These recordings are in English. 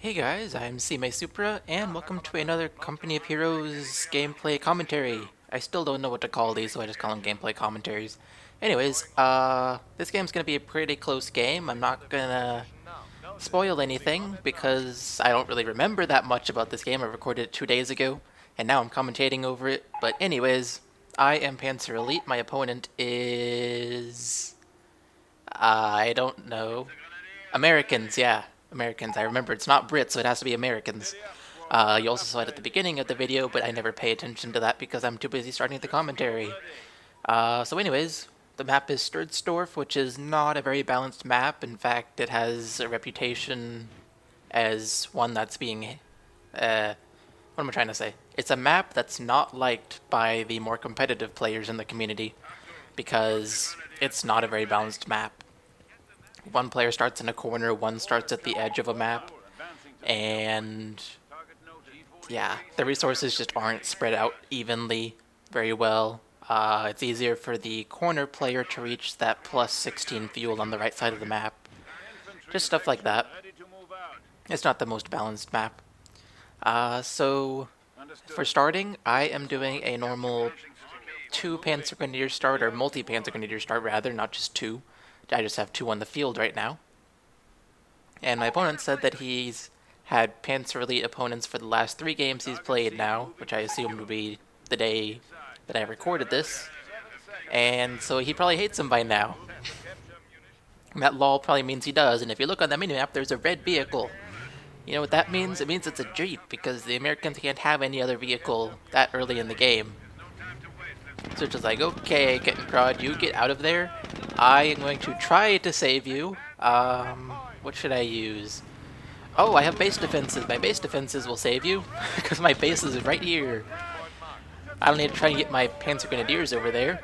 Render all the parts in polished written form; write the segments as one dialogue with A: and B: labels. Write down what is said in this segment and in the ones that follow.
A: Hey guys, I'm cmasupra, and welcome to another Company of Heroes gameplay commentary. I still don't know what to call these, so I just call them gameplay commentaries. Anyways, this game's gonna be a pretty close game. I'm not gonna spoil anything, because I don't really remember that much about this game. I recorded it 2 days ago, and now I'm commentating over it. But anyways, I am Panzer Elite. My opponent is... I don't know. Americans, yeah. Americans. I remember it's not Brits, so it has to be Americans. You also saw it at the beginning of the video, but I never pay attention to that because I'm too busy starting the commentary. So anyways, the map is Sturzdorf, which is not a very balanced map. In fact, it has a reputation as one that's being... what am I trying to say? It's a map that's not liked by the more competitive players in the community because it's not a very balanced map. One player starts in a corner, one starts at the edge of a map, and yeah, the resources just aren't spread out evenly very well. It's easier for the corner player to reach that plus 16 fuel on the right side of the map. Just stuff like that. It's not the most balanced map. So for starting, I am doing a normal 2 Panzer Grenadier start, or multi-Panzer Grenadier start rather, not just 2. I just have 2 on the field right now. And my opponent said that he's had Panzer Elite opponents for the last 3 games he's played now, which I assumed would be the day that I recorded this. And so he probably hates him by now. That lol probably means he does, and if you look on the minimap, there's a red vehicle. You know what that means? It means it's a Jeep, because the Americans can't have any other vehicle that early in the game. So it's just like, okay, Kettenkrod, you get out of there. I am going to try to save you. What should I use? Oh, I have base defenses. My base defenses will save you, because my base is right here. I don't need to try and get my Panzer Grenadiers over there.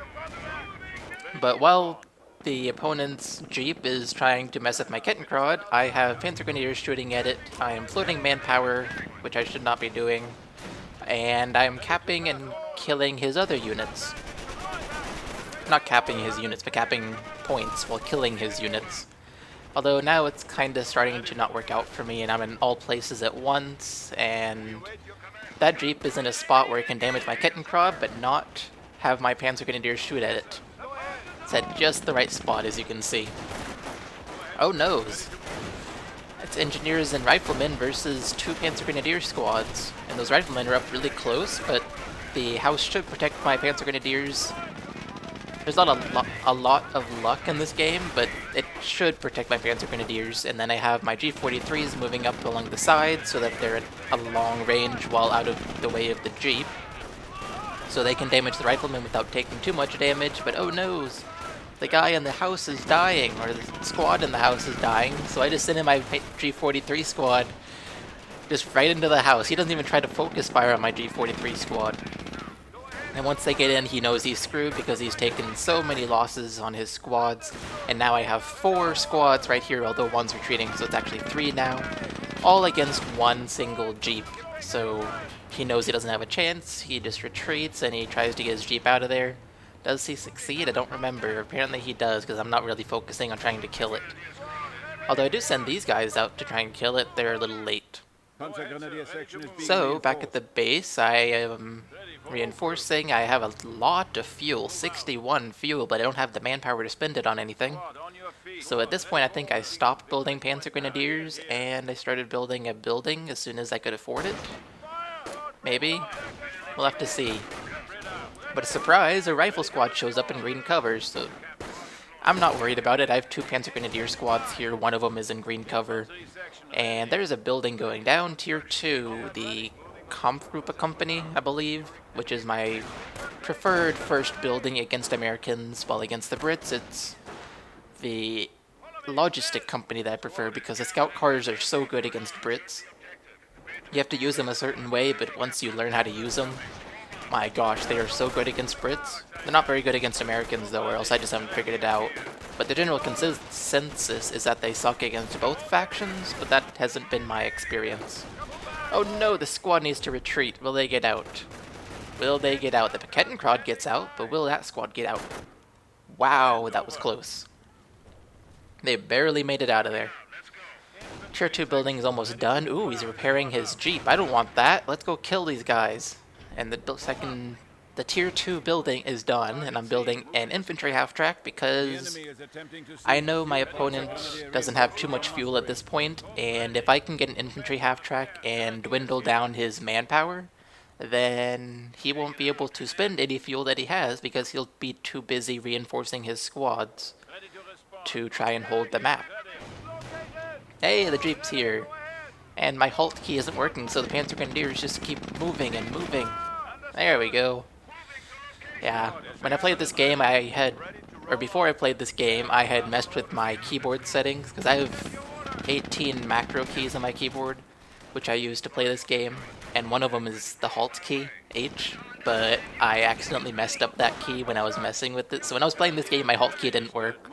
A: But while the opponent's Jeep is trying to mess up my Kettenkrod, I have Panzer Grenadiers shooting at it. I am floating manpower, which I should not be doing. And I'm capping and killing his other units. Not capping his units, but capping points while killing his units. Although now it's kind of starting to not work out for me, and I'm in all places at once, and that Jeep is in a spot where it can damage my Kettenkrod, but not have my Panzer Grenadier shoot at it. It's at just the right spot, as you can see. Oh noes! It's engineers and riflemen versus 2 Panzer Grenadier squads, and those riflemen are up really close, but the house should protect my Panzer Grenadiers. There's not a lot of luck in this game, but it should protect my Panzer Grenadiers, and then I have my G43s moving up along the side so that they're at a long range while out of the way of the Jeep. So they can damage the riflemen without taking too much damage, but oh noes! The guy in the house is dying, or the squad in the house is dying, so I just send in my G43 squad just right into the house. He doesn't even try to focus fire on my G43 squad. And once they get in, he knows he's screwed because he's taken so many losses on his squads. And now I have 4 squads right here, although one's retreating, so it's actually 3 now. All against one single Jeep. So he knows he doesn't have a chance, he just retreats and he tries to get his Jeep out of there. Does he succeed? I don't remember. Apparently he does, because I'm not really focusing on trying to kill it. Although I do send these guys out to try and kill it, they're a little late. So, back at the base, I am reinforcing. I have a lot of fuel, 61 fuel, but I don't have the manpower to spend it on anything. So at this point, I think I stopped building Panzer Grenadiers, and I started building a building as soon as I could afford it. Maybe? We'll have to see. But a surprise, a rifle squad shows up in green cover, so I'm not worried about it. I have 2 Panzer Grenadier squads here, one of them is in green cover. And there's a building going down, tier 2, the Kampfgruppe company, I believe, which is my preferred first building against Americans, while against the Brits it's the logistic company that I prefer because the scout cars are so good against Brits. You have to use them a certain way, but once you learn how to use them, my gosh, they are so good against Brits. They're not very good against Americans though, or else I just haven't figured it out. But the general consensus is that they suck against both factions, but that hasn't been my experience. Oh no, the squad needs to retreat. Will they get out? Will they get out? The Kettenkrod gets out, but will that squad get out? Wow, that was close. They barely made it out of there. Tier 2 building is almost done. Ooh, he's repairing his Jeep. I don't want that. Let's go kill these guys. And the Tier 2 building is done, and I'm building an infantry half-track because I know my opponent doesn't have too much fuel at this point, and if I can get an infantry half-track and dwindle down his manpower, then he won't be able to spend any fuel that he has because he'll be too busy reinforcing his squads to try and hold the map. Hey, the Jeep's here. And my halt key isn't working, so the Panzer Grenadiers just keep moving and moving. There we go. Yeah, when I played this game, before I played this game, I had messed with my keyboard settings, because I have 18 macro keys on my keyboard, which I use to play this game, and one of them is the halt key, H, but I accidentally messed up that key when I was messing with it, so when I was playing this game, my halt key didn't work.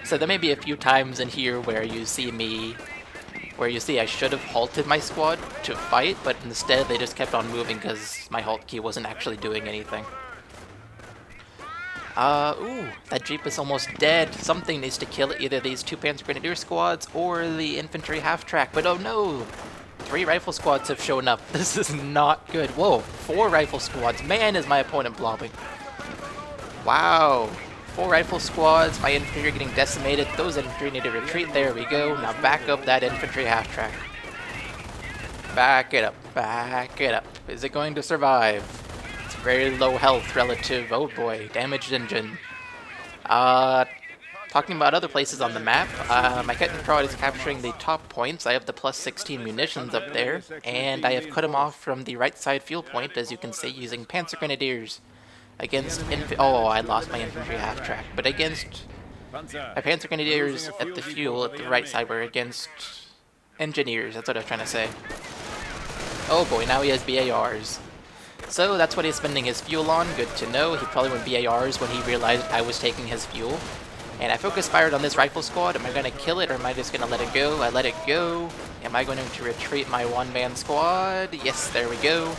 A: So there may be a few times in here where you see I should have halted my squad to fight, but instead they just kept on moving because my halt key wasn't actually doing anything. Ooh, that Jeep is almost dead. Something needs to kill either these two Panzer Grenadier squads or the infantry half-track, but oh no! 3 rifle squads have shown up. This is not good. Whoa, 4 rifle squads. Man, is my opponent blobbing. Wow. 4 rifle squads, my infantry are getting decimated. Those infantry need to retreat. There we go. Now back up that infantry half-track. Back it up. Back it up. Is it going to survive? It's very low health relative. Oh boy, damaged engine. Talking about other places on the map, my Kettenkrad is capturing the top points. I have the plus 16 munitions up there, and I have cut him off from the right side fuel point, as you can see, using Panzer Grenadiers. Against oh, I lost my infantry half-track, but against my Panzer Grenadiers at the fuel at the right side were against engineers, that's what I was trying to say. Oh boy, now he has BARs. So that's what he's spending his fuel on, good to know. He probably went BARs when he realized I was taking his fuel. And I focus fired on this rifle squad. Am I going to kill it or am I just going to let it go? I let it go. Am I going to retreat my one-man squad? Yes, there we go.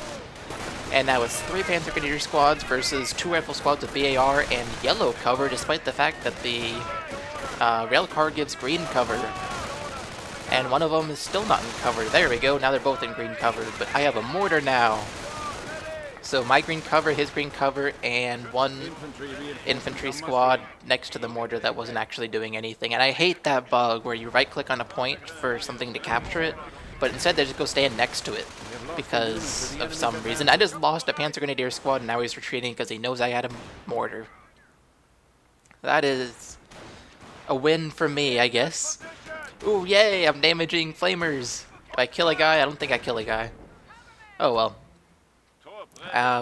A: And now it's 3 Panzer Grenadier squads versus 2 rifle squads with BAR and yellow cover, despite the fact that the rail car gives green cover. And one of them is still not in cover. There we go, now they're both in green cover, but I have a mortar now. So my green cover, his green cover, and 1 infantry squad next to the mortar that wasn't actually doing anything. And I hate that bug where you right-click on a point for something to capture it, but instead they just go stand next to it because of some reason. I just lost a Panzer Grenadier squad and now he's retreating because he knows I had a mortar. That is a win for me, I guess. Ooh, yay, I'm damaging flamers. Do I kill a guy? I don't think I kill a guy. Oh well.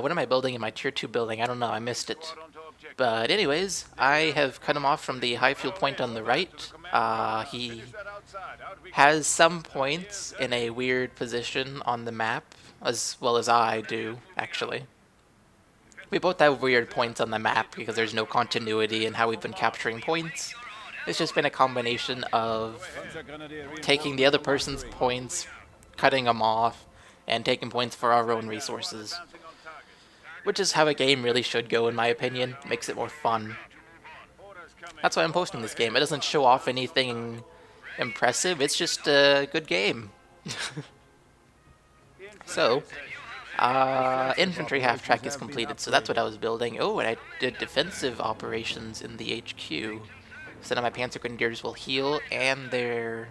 A: What am I building in my tier 2 building? I don't know, I missed it. But anyways, I have cut him off from the high fuel point on the right. He has some points in a weird position on the map, as well as I do, actually. We both have weird points on the map because there's no continuity in how we've been capturing points. It's just been a combination of taking the other person's points, cutting them off, and taking points for our own resources. Which is how a game really should go, in my opinion. Makes it more fun. That's why I'm posting this game. It doesn't show off anything impressive, it's just a good game. So, infantry half-track is completed, so that's what I was building. Oh, and I did defensive operations in the HQ. So now my Panzer Grenadiers will heal, and their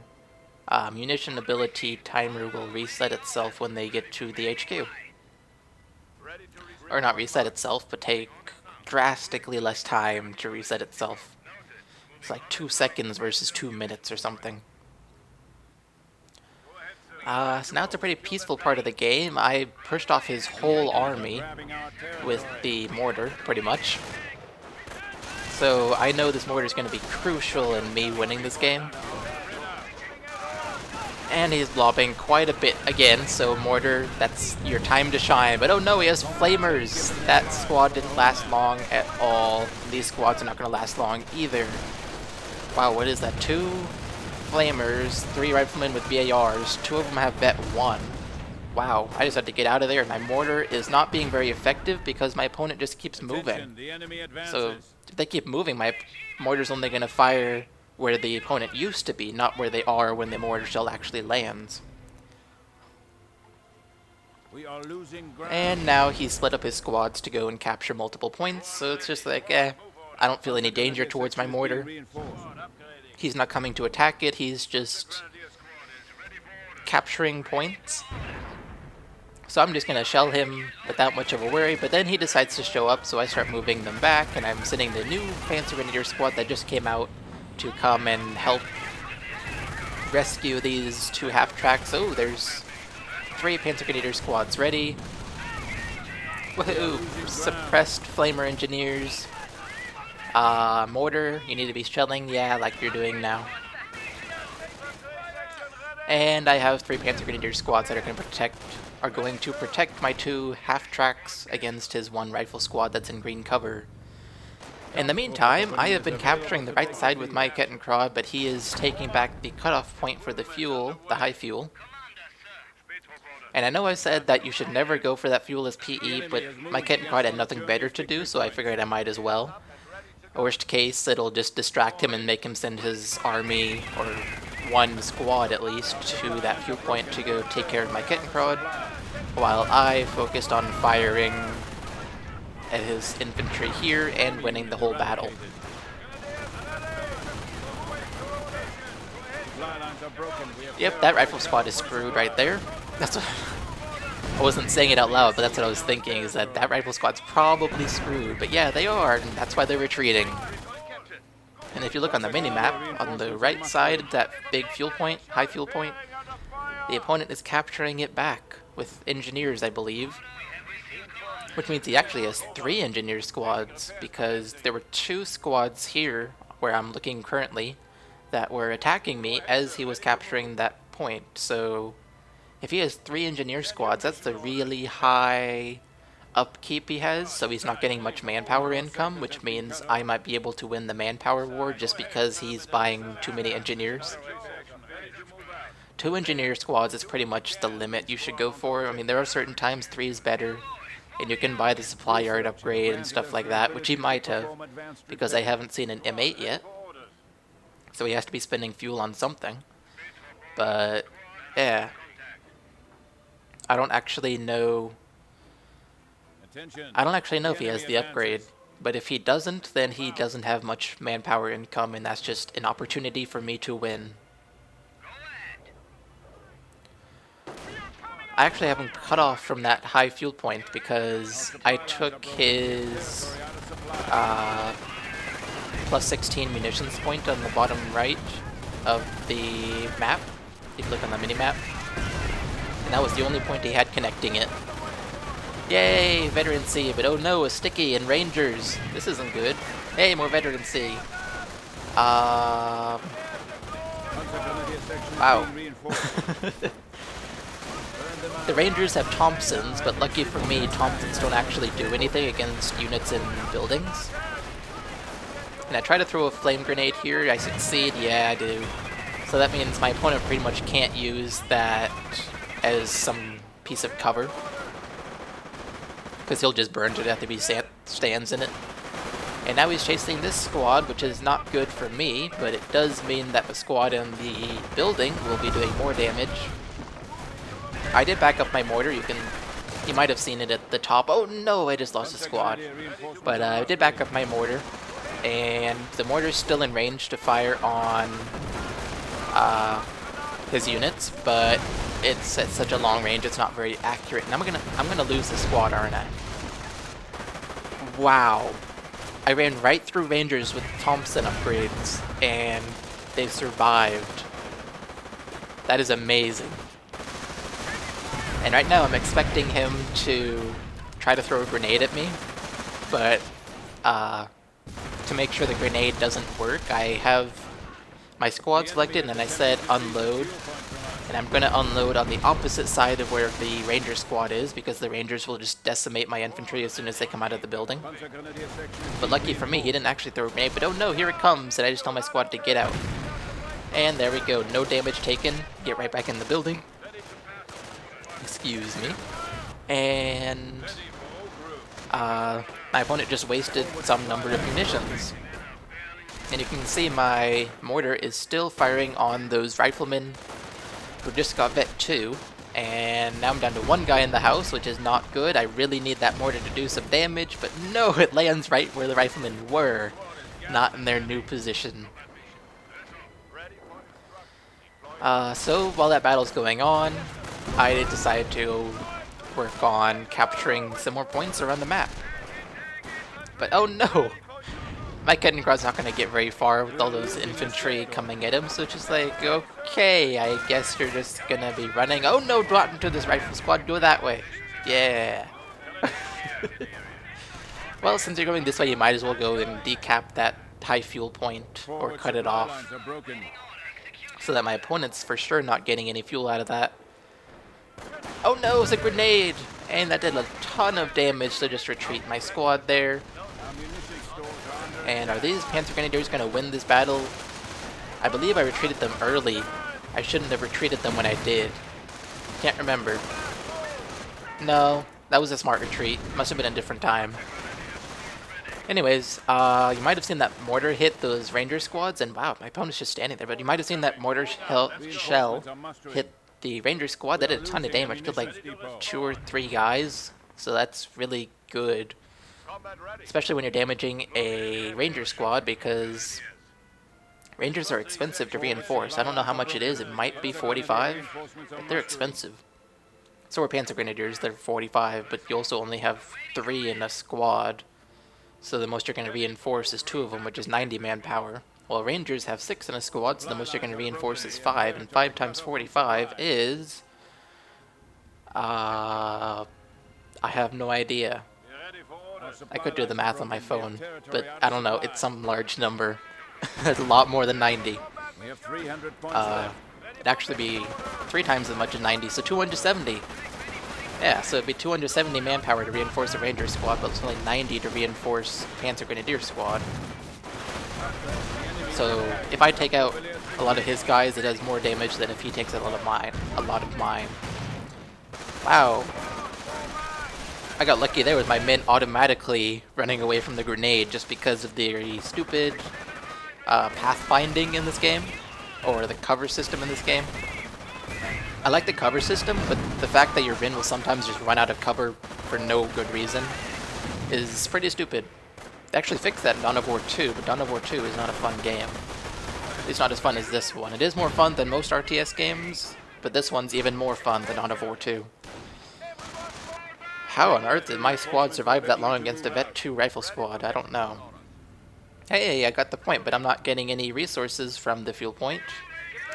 A: munition ability timer will reset itself when they get to the HQ. Or not reset itself, but take drastically less time to reset itself. It's like 2 seconds versus 2 minutes or something. So now it's a pretty peaceful part of the game. I pushed off his whole army with the mortar, pretty much. So I know this mortar is going to be crucial in me winning this game. And he's blobbing quite a bit again, so mortar, that's your time to shine. But oh no, he has flamers! That squad didn't last long at all. These squads are not going to last long either. Wow, what is that? 2 flamers, 3 riflemen with BARs, 2 of them have vet 1. Wow, I just had to get out of there. My mortar is not being very effective because my opponent just keeps moving. So if they keep moving, my mortar's only going to fire where the opponent used to be, not where they are when the mortar shell actually lands.
B: We are losing ground.
A: And now he's split up his squads to go and capture multiple points, so it's just like, I don't feel any danger towards my mortar. He's not coming to attack it, he's just capturing points. So I'm just going to shell him without much of a worry, but then he decides to show up, so I start moving them back, and I'm sending the new Panzer Elite squad that just came out to come and help rescue these two half-tracks. Oh, there's 3 Panzer Elite squads ready. Woohoo! Suppressed Flamer Engineers. Mortar, you need to be shelling, yeah, like you're doing now. And I have 3 Panzer Grenadier squads that are going to protect my 2 half-tracks against his 1 rifle squad that's in green cover. In the meantime, I have been capturing the right side with my Kettenkrad, but he is taking back the cutoff point for the fuel, the high fuel. And I know I said that you should never go for that fuel as PE, but my Kettenkrad had nothing better to do, so I figured I might as well. Worst case, it'll just distract him and make him send his army, or 1 squad at least, to that fuel point to go take care of my Kettenkrad, while I focused on firing at his infantry here and winning the whole battle. Yep, that rifle squad is screwed right there. That's what I wasn't saying it out loud, but that's what I was thinking, is that that rifle squad's probably screwed. But yeah, they are, and that's why they're retreating. And if you look on the mini-map, on the right side, that big fuel point, high fuel point, the opponent is capturing it back with engineers, I believe. Which means he actually has 3 engineer squads, because there were 2 squads here, where I'm looking currently, that were attacking me as he was capturing that point. So if he has 3 engineer squads, that's the really high upkeep he has, so he's not getting much manpower income, which means I might be able to win the manpower war just because he's buying too many engineers. 2 engineer squads is pretty much the limit you should go for. I mean, there are certain times 3 is better, and you can buy the supply yard upgrade and stuff like that, which he might have, because I haven't seen an M8 yet. So he has to be spending fuel on something. But, yeah. I don't actually know if he has the upgrade. But if he doesn't, then he doesn't have much manpower income, and that's just an opportunity for me to win. I actually have him cut off from that high fuel point because I took his plus 16 munitions point on the bottom right of the map. You click on the mini-map. And that was the only point he had connecting it. Yay, veterancy, but oh no, a sticky and rangers. This isn't good. Hey, more veterancy. Wow. The Rangers have Thompsons, but lucky for me, Thompsons don't actually do anything against units in buildings. And I try to throw a flame grenade here, I succeed, yeah I do. So that means my opponent pretty much can't use that as some piece of cover. Because he'll just burn to death if he stands in it. And now he's chasing this squad, which is not good for me, but it does mean that the squad in the building will be doing more damage. I did back up my mortar, you might have seen it at the top. Oh no, I just lost a squad. But I did back up my mortar, and the mortar's still in range to fire on his units, but it's at such a long range it's not very accurate. And I'm gonna lose the squad, aren't I? Wow. I ran right through Rangers with Thompson upgrades, and they survived. That is amazing. And right now I'm expecting him to try to throw a grenade at me, but to make sure the grenade doesn't work, I have my squad selected and I said unload. And I'm going to unload on the opposite side of where the Ranger squad is, because the Rangers will just decimate my infantry as soon as they come out of the building. But lucky for me, he didn't actually throw a grenade, but oh no, here it comes, and I just tell my squad to get out. And there we go, no damage taken, get right back in the building. Excuse me. And my opponent just wasted some number of munitions. And you can see my mortar is still firing on those riflemen who just got vet 2. And now I'm down to one guy in the house, which is not good. I really need that mortar to do some damage, but no, it lands right where the riflemen were, not in their new position. So while that battle's going on, I decided to work on capturing some more points around the map. But oh no! My Kettenkrau's not going to get very far with all those infantry coming at him, so it's just like, okay, I guess you're just going to be running. Oh no, drop into this rifle squad, go that way. Yeah. Well, since you're going this way, you might as well go and decap that high fuel point, or cut it off, so that my opponent's for sure not getting any fuel out of that. Oh no, it's a grenade! And that did a ton of damage, so just retreat my squad there. And are these Panzer Grenadiers going to win this battle? I believe I retreated them early. I shouldn't have retreated them when I did. Can't remember. No, that was a smart retreat. Must have been a different time. Anyways, you might have seen that mortar hit those ranger squads, and wow, my opponent's just standing there, but you might have seen that mortar shell hit the ranger squad. That did a ton of damage, killed like 2 or 3 guys, so that's really good. Especially when you're damaging a ranger squad, because rangers are expensive to reinforce. I don't know how much it is, it might be 45, but they're expensive. So are Panzer Grenadiers, they're 45, but you also only have 3 in a squad. So the most you're going to reinforce is 2 of them, which is 90 manpower. While Rangers have 6 in a squad, so the most you're going to reinforce is 5, and 5 times 45 is... I have no idea. I could do the math on my phone, but I don't know, it's some large number. It's a lot more than 90. It'd actually be 3 times as much as 90, so 270. Yeah, so it'd be 270 manpower to reinforce a Ranger squad, but it's only 90 to reinforce a Panzer Grenadier squad. So if I take out a lot of his guys, it does more damage than if he takes out a lot of mine. Wow. I got lucky there with my men automatically running away from the grenade just because of the stupid pathfinding in this game, or the cover system in this game. I like the cover system, but the fact that your men will sometimes just run out of cover for no good reason is pretty stupid. They actually fixed that in Dawn of War 2, but Dawn of War 2 is not a fun game. At least not as fun as this one. It is more fun than most RTS games, but this one's even more fun than Dawn of War 2. How on earth did my squad survive that long against a Vet 2 rifle squad? I don't know. Hey, I got the point, but I'm not getting any resources from the fuel point.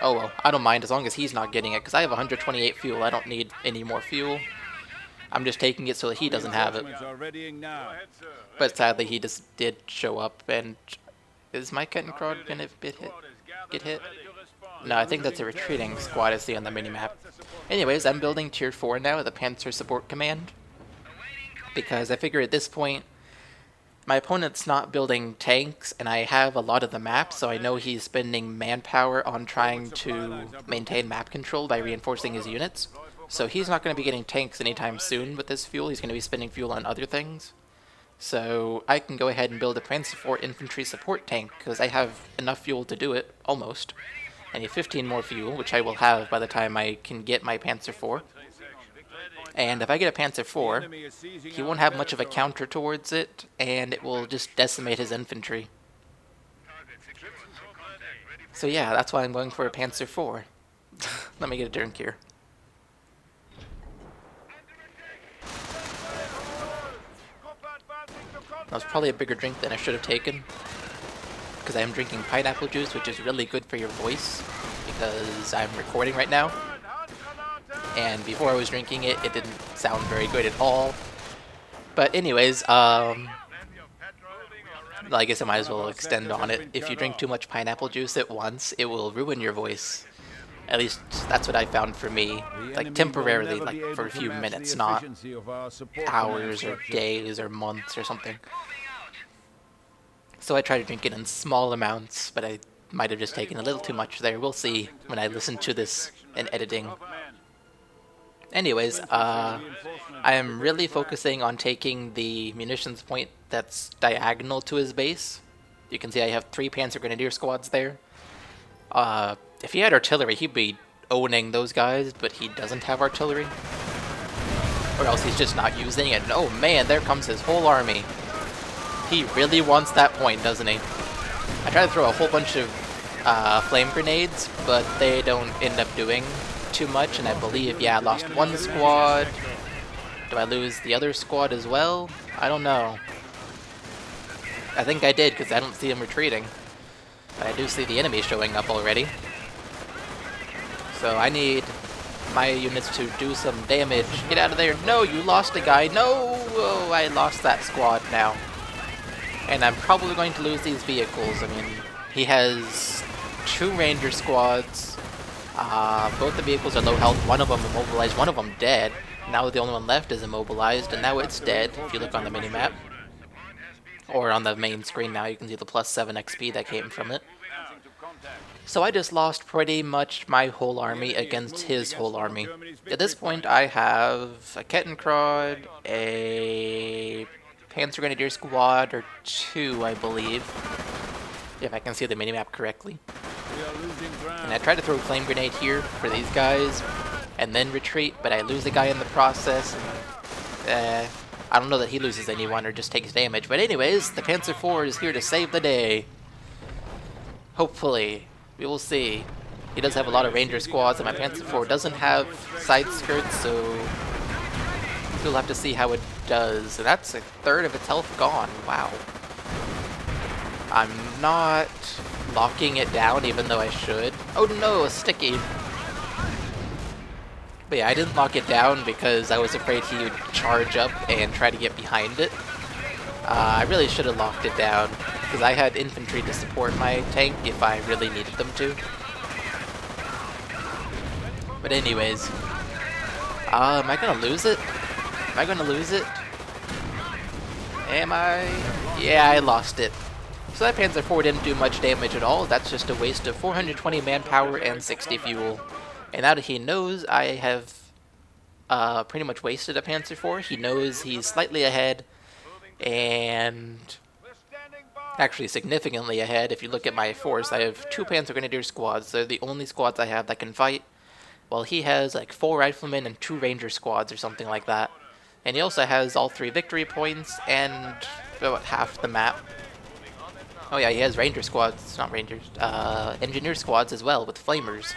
A: Oh well, I don't mind as long as he's not getting it, because I have 128 fuel. I don't need any more fuel. I'm just taking it so that he doesn't have it. But sadly, he just did show up, and... Is my Kettenkrau gonna get hit? No, I think that's a retreating squad I see on the minimap. Anyways, I'm building Tier 4 now at the Panzer Support Command, because I figure at this point, my opponent's not building tanks, and I have a lot of the map, so I know he's spending manpower on trying to maintain map control by reinforcing his units. So he's not going to be getting tanks anytime soon with this fuel. He's going to be spending fuel on other things. So I can go ahead and build a Panzer IV infantry support tank, because I have enough fuel to do it, almost. I need 15 more fuel, which I will have by the time I can get my Panzer IV. And if I get a Panzer IV, he won't have much of a counter towards it, and it will just decimate his infantry. So yeah, that's why I'm going for a Panzer IV. Let me get a drink here. That was probably a bigger drink than I should have taken, because I am drinking pineapple juice, which is really good for your voice, because I'm recording right now. And before I was drinking it, it didn't sound very good at all. But anyways, I guess I might as well extend on it. If you drink too much pineapple juice at once, it will ruin your voice. At least that's what I found for me. Like temporarily, like for a few minutes, not hours or days or months or something. So I try to drink it in small amounts, but I might have just taken a little too much there. We'll see when I listen to this in editing. Anyways, I am really focusing on taking the munitions point that's diagonal to his base, You can see I have 3 Panzer Grenadier squads there. If he had artillery, he'd be owning those guys, but he doesn't have artillery. Or else he's just not using it. And oh man, there comes his whole army. He really wants that point, doesn't he? I try to throw a whole bunch of flame grenades, but they don't end up doing too much, and I believe, yeah, I lost 1 squad. Do I lose the other squad as well? I don't know. I think I did, because I don't see him retreating. But I do see the enemy showing up already. So I need my units to do some damage. Get out of there. No, you lost a guy. No! Oh, I lost that squad now. And I'm probably going to lose these vehicles. I mean, he has 2 ranger squads. Both the vehicles are low health. One of them immobilized, one of them dead. Now the only one left is immobilized, and now it's dead, if you look on the minimap. Or on the main screen now, you can see the +7 XP that came from it. So I just lost pretty much my whole army against his whole army. At this point, I have a Kettenkrad, a Panzer Grenadier squad, or 2, I believe, if I can see the minimap correctly. And I try to throw a flame grenade here for these guys, and then retreat, but I lose a guy in the process. And, I don't know that he loses anyone or just takes damage. But anyways, the Panzer IV is here to save the day. Hopefully. We will see. He does have a lot of ranger squads, and my Panzer IV doesn't have side skirts, so we'll have to see how it does. And that's 1/3 of its health gone. Wow. I'm not locking it down, even though I should. Oh no, a sticky. But yeah, I didn't lock it down because I was afraid he would charge up and try to get behind it. I really should have locked it down, because I had infantry to support my tank if I really needed them to. But anyways, am I gonna lose it? Am I gonna lose it? Am I? Yeah, I lost it. So that Panzer IV didn't do much damage at all. That's just a waste of 420 manpower and 60 fuel. And now that he knows I have pretty much wasted a Panzer IV, he knows he's slightly ahead, and actually significantly ahead. If you look at my force, I have 2 Panzer Grenadier squads. They're the only squads I have that can fight. Well, he has like 4 riflemen and 2 ranger squads or something like that. And he also has all 3 victory points and about half the map. Oh yeah, he has ranger squads, not rangers, engineer squads as well with flamers.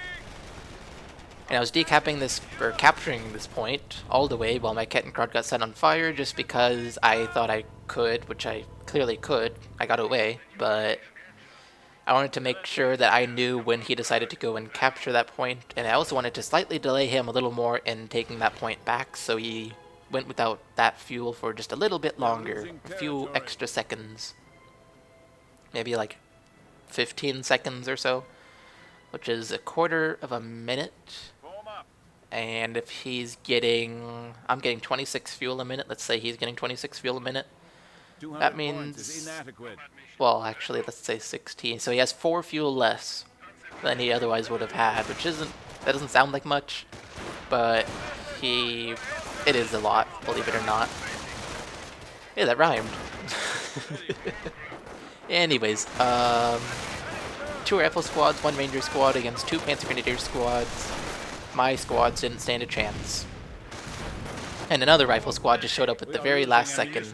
A: And I was decapping this, or capturing this point all the way while my Kettenkrad got set on fire just because I thought I could, which I clearly could. I got away, but I wanted to make sure that I knew when he decided to go and capture that point, and I also wanted to slightly delay him a little more in taking that point back, so he went without that fuel for just a little bit longer, a few extra seconds. Maybe like 15 seconds or so, which is 1/4 of a minute. And if he's getting, I'm getting 26 fuel a minute, let's say he's getting 26 fuel a minute, that means, well actually let's say 16, so he has 4 fuel less than he otherwise would have had, which isn't, that doesn't sound like much, but it is a lot, believe it or not. Yeah, that rhymed. Anyways, 2 rifle squads, 1 ranger squad against 2 Panzer Grenadier squads. My squads didn't stand a chance. And another rifle squad just showed up at the very last second.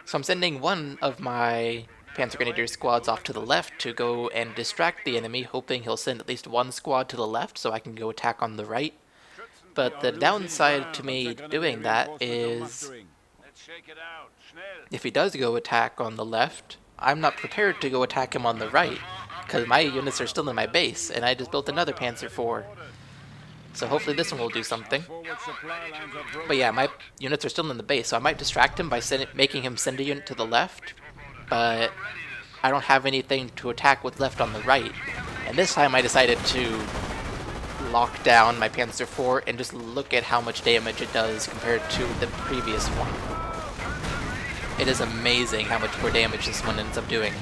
A: So I'm sending one of my Panzer Grenadier squads off to the left to go and distract the enemy, hoping he'll send at least 1 squad to the left so I can go attack on the right. But the downside to me doing that is, if he does go attack on the left, I'm not prepared to go attack him on the right, because my units are still in my base, and I just built another Panzer IV. So hopefully this one will do something. But yeah, my units are still in the base, so I might distract him by making him send a unit to the left, but I don't have anything to attack with left on the right. And this time I decided to lock down my Panzer IV and just look at how much damage it does compared to the previous one. It is amazing how much more damage this one ends up doing.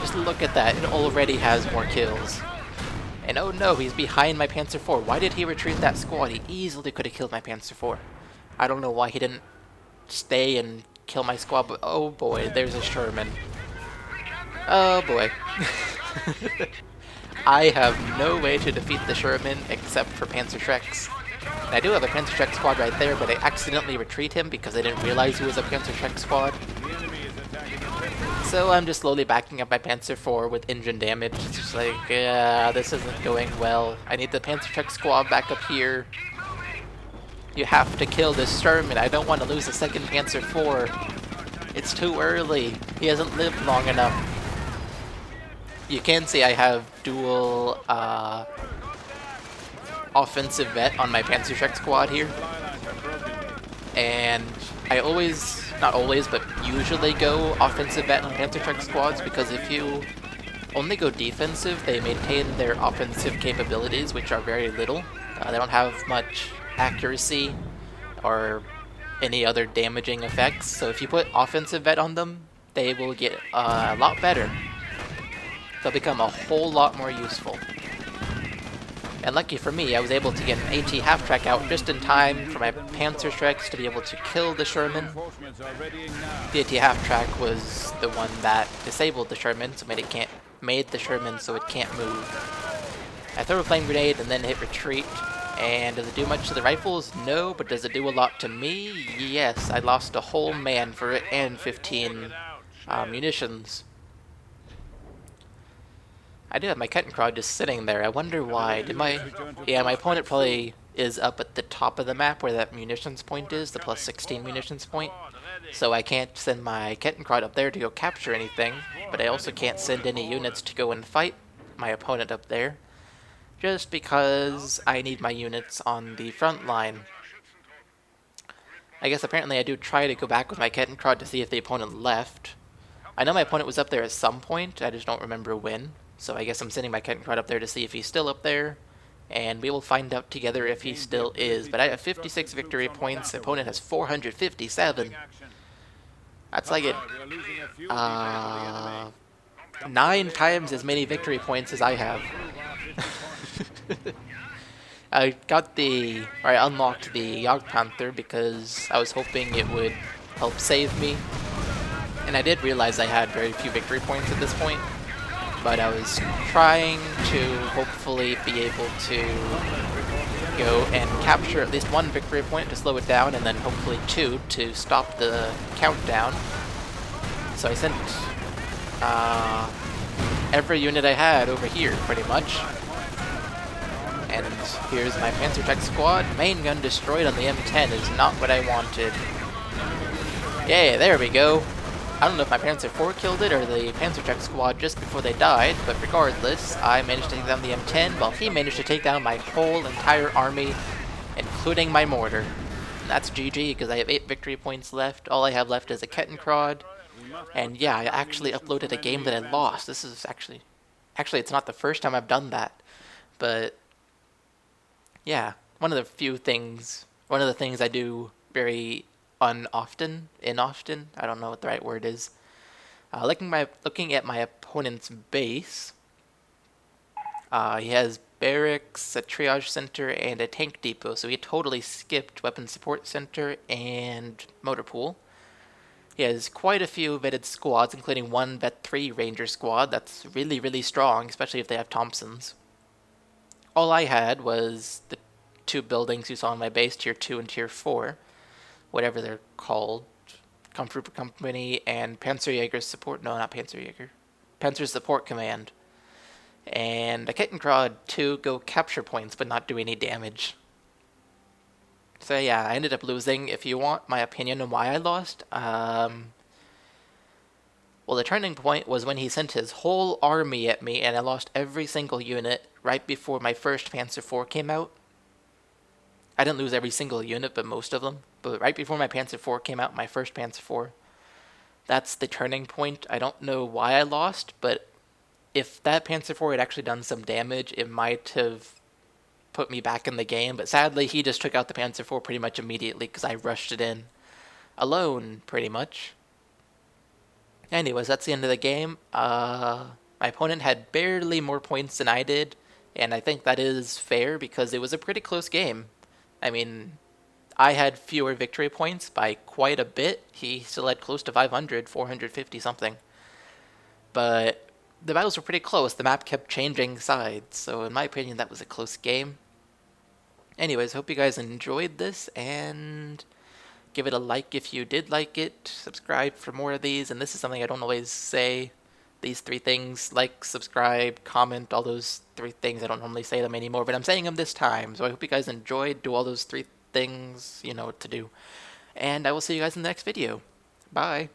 A: Just look at that, it already has more kills. And oh no, he's behind my Panzer IV. Why did he retreat that squad? He easily could have killed my Panzer IV. I don't know why he didn't stay and kill my squad, but oh boy, there's a Sherman. Oh boy. I have no way to defeat the Sherman except for Panzer Shreks. And I do have a Panzer Shrek squad right there, but I accidentally retreat him because I didn't realize he was a Panzer Shrek squad. So I'm just slowly backing up my Panzer IV with engine damage. It's just like, yeah, this isn't going well. I need the Panzer Shrek squad back up here. You have to kill this Sherman. I don't want to lose a second Panzer IV. It's too early. He hasn't lived long enough. You can see I have dual offensive vet on my Panzer Shrek squad here. And I always, not always, but usually go offensive vet on Panzer Shrek squads because if you only go defensive, they maintain their offensive capabilities, which are very little. They don't have much accuracy or any other damaging effects, so if you put offensive vet on them, they will get a lot better. They'll become a whole lot more useful. And lucky for me, I was able to get an AT half-track out just in time for my Panzer Shreks to be able to kill the Sherman. The AT half-track was the one that disabled the Sherman, so made the Sherman so it can't move. I throw a flame grenade and then hit retreat. And does it do much to the rifles? No, but does it do a lot to me? Yes, I lost a whole man for it and 15 munitions. I do have my Kettenkrad just sitting there. I wonder why. My opponent probably is up at the top of the map where that munitions point is, the plus 16 munitions point. So I can't send my Kettenkrad up there to go capture anything, but I also can't send any units to go and fight my opponent up there, just because I need my units on the front line. I guess apparently I do try to go back with my Kettenkrad to see if the opponent left. I know my opponent was up there at some point, I just don't remember when. So I guess I'm sending my Kettenkrad up there to see if he's still up there, and we will find out together if he still is. But I have 56 victory points, the opponent has 457. That's like 9 times as many victory points as I have. I unlocked the Jagdpanther because I was hoping it would help save me. And I did realize I had very few victory points at this point. But I was trying to hopefully be able to go and capture at least 1 victory point to slow it down, and then hopefully 2 to stop the countdown. So I sent every unit I had over here, pretty much. And here's my Panzer Tech squad. Main gun destroyed on the M10 is not what I wanted. Yay, there we go. I don't know if my Panzer IV killed it or the Panzer Tech squad just before they died, but regardless, I managed to take down the M10 while he managed to take down my whole entire army, including my mortar. And that's GG because I have 8 victory points left. All I have left is a Kettenkrad. And yeah, I actually uploaded a game that I lost. This is actually it's not the first time I've done that. But yeah, one of the things I do very inoften, I don't know what the right word is. Looking at my opponent's base, he has barracks, a triage center, and a tank depot, so he totally skipped weapon support center and motor pool. He has quite a few vetted squads, including 1 vet 3 ranger squad that's really, really strong, especially if they have Thompsons. All I had was the 2 buildings you saw on my base, tier 2 and tier 4. Whatever they're called, Comfort Company and Panzer Support Command. And a Kettenkrad to go capture points but not do any damage. So yeah, I ended up losing. If you want my opinion on why I lost, well, the turning point was when he sent his whole army at me and I lost every single unit right before my first Panzer IV came out. I didn't lose every single unit, but most of them. But right before my Panzer IV came out, my first Panzer IV, that's the turning point. I don't know why I lost, but if that Panzer IV had actually done some damage, it might have put me back in the game. But sadly, he just took out the Panzer IV pretty much immediately because I rushed it in alone, pretty much. Anyways, that's the end of the game. My opponent had barely more points than I did, and I think that is fair because it was a pretty close game. I mean, I had fewer victory points by quite a bit. He still had close to 500, 450 something. but the battles were pretty close. The map kept changing sides, so in my opinion, that was a close game. Anyways, hope you guys enjoyed this, and give it a like if you did like it. Subscribe for more of these, and this is something I don't always say. These three things: like, subscribe, comment, all those three things. I don't normally say them anymore, but I'm saying them this time. So I hope you guys enjoyed. Do all those three things, you know what to do. And I will see you guys in the next video. Bye.